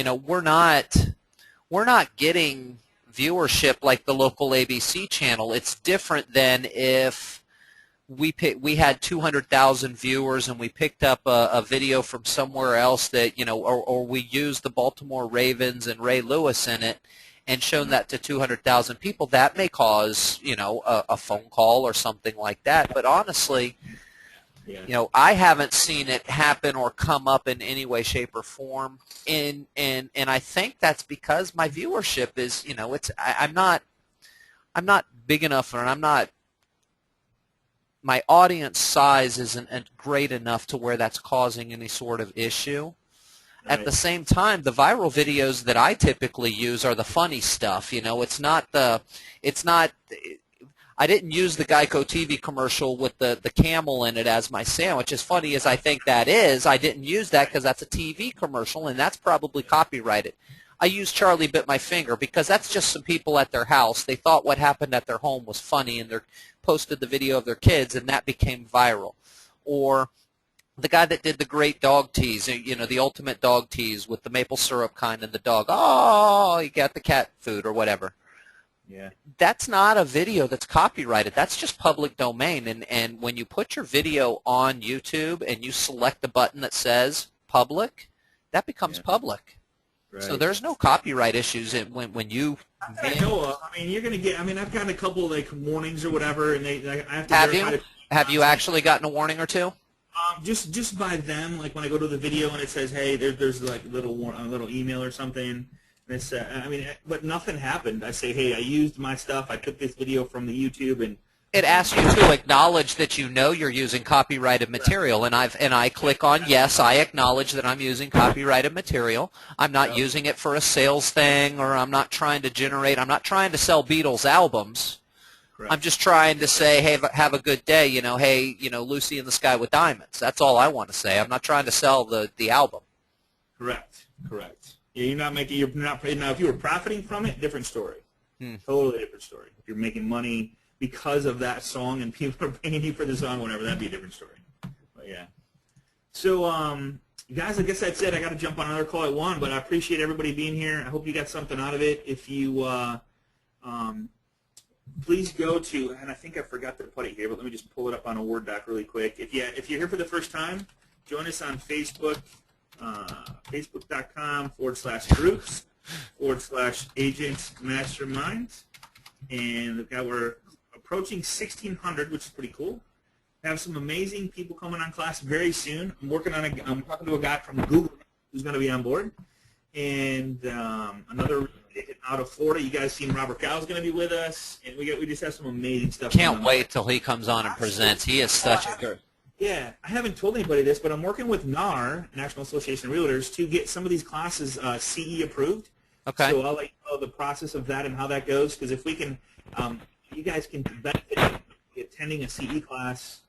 Speaker 1: We're not getting viewership like the local ABC channel. It's different than if we had 200,000 viewers and we picked up a video from somewhere else that, or we used the Baltimore Ravens and Ray Lewis in it and shown that to 200,000 people. That may cause, a phone call or something like that. But honestly, I haven't seen it happen or come up in any way, shape, or form. And I think that's because my viewership is, I'm not big enough, or my audience size isn't great enough to where that's causing any sort of issue.
Speaker 2: Right.
Speaker 1: At the same time, the viral videos that I typically use are the funny stuff. I didn't use the Geico TV commercial with the camel in it as my sandwich. As funny as I think that is, I didn't use that because that's a TV commercial, and that's probably copyrighted. I used Charlie Bit My Finger because that's just some people at their house. They thought what happened at their home was funny, and they posted the video of their kids, and that became viral. Or the guy that did the great dog tease, the ultimate dog tease with the maple syrup kind and the dog, oh, you got the cat food or whatever.
Speaker 2: Yeah.
Speaker 1: That's not a video that's copyrighted. That's just public domain. And when you put your video on YouTube and you select the button that says public, that becomes public.
Speaker 2: Right.
Speaker 1: So there's no copyright issues when you.
Speaker 2: I know of. You're going to get. I've gotten a couple warnings or whatever, and I have to verify.
Speaker 1: Have you actually gotten a warning or two?
Speaker 2: Just by them, like when I go to the video and it says, "Hey, there's like a little email or something." And it's, but nothing happened. I say, "Hey, I used my stuff. I took this video from the YouTube," and
Speaker 1: it asks you to acknowledge that you're using copyrighted material, and I click on yes, I acknowledge that I'm using copyrighted material. I'm not using it for a sales thing, or I'm not trying to sell Beatles albums.
Speaker 2: Correct.
Speaker 1: I'm just trying to say, hey, have a good day, hey, Lucy in the Sky with Diamonds. That's all I want to say. I'm not trying to sell the album.
Speaker 2: Correct. Yeah, now if you were profiting from it, different story. Totally different story. If you're making money because of that song and people are paying you for the song, whatever, that'd be a different story. But yeah. So, guys, I guess that's it. I got to jump on another call at 1, but I appreciate everybody being here. I hope you got something out of it. If you, please go to, and I think I forgot to put it here, but let me just pull it up on a Word doc really quick. If you're here for the first time, join us on Facebook, facebook.com/groups/agent masterminds. And we're approaching 1,600, which is pretty cool. Have some amazing people coming on class very soon. I'm talking to a guy from Google who's going to be on board. And another out of Florida. You guys seen Robert Cow's going to be with us, and we just have some amazing stuff.
Speaker 1: Can't wait till he comes on and presents. He is such a good.
Speaker 2: Yeah, I haven't told anybody this, but I'm working with NAR, National Association of Realtors, to get some of these classes CE approved.
Speaker 1: Okay.
Speaker 2: So I'll let you know the process of that and how that goes, because if we can, you guys can benefit from attending a CE class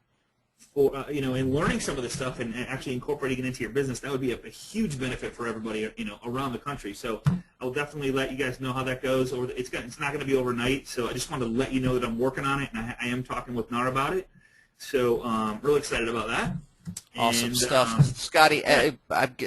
Speaker 2: for, and learning some of this stuff and actually incorporating it into your business. That would be a huge benefit for everybody, around the country. So I'll definitely let you guys know how that goes. It's not going to be overnight, so I just wanted to let you know that I'm working on it, and I am talking with NAR about it. So real excited about that.
Speaker 1: Awesome
Speaker 2: And,
Speaker 1: stuff. Scotty,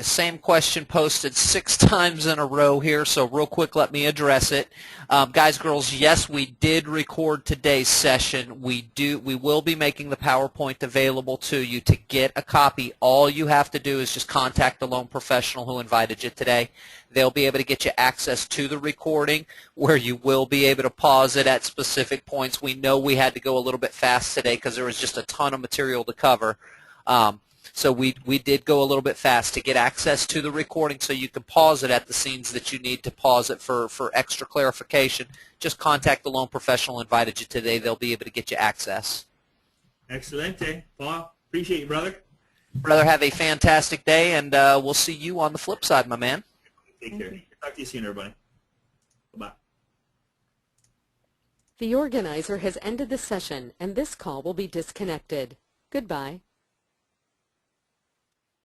Speaker 1: same question posted 6 times in a row here, so real quick, let me address it. Guys, girls, yes, we did record today's session. We will be making the PowerPoint available to you. To get a copy, all you have to do is just contact the loan professional who invited you today. They'll be able to get you access to the recording where you will be able to pause it at specific points. We know we had to go a little bit fast today because there was just a ton of material to cover. So we did go a little bit fast to get access to the recording so you can pause it at the scenes that you need to pause it for extra clarification. Just contact the loan professional who invited you today. They'll be able to get you access.
Speaker 2: Excelente. Paul, appreciate you, brother.
Speaker 1: Brother, have a fantastic day, and we'll see you on the flip side, my man.
Speaker 2: Take care. Talk to you soon, everybody. Bye-bye.
Speaker 9: The organizer has ended the session, and this call will be disconnected. Goodbye.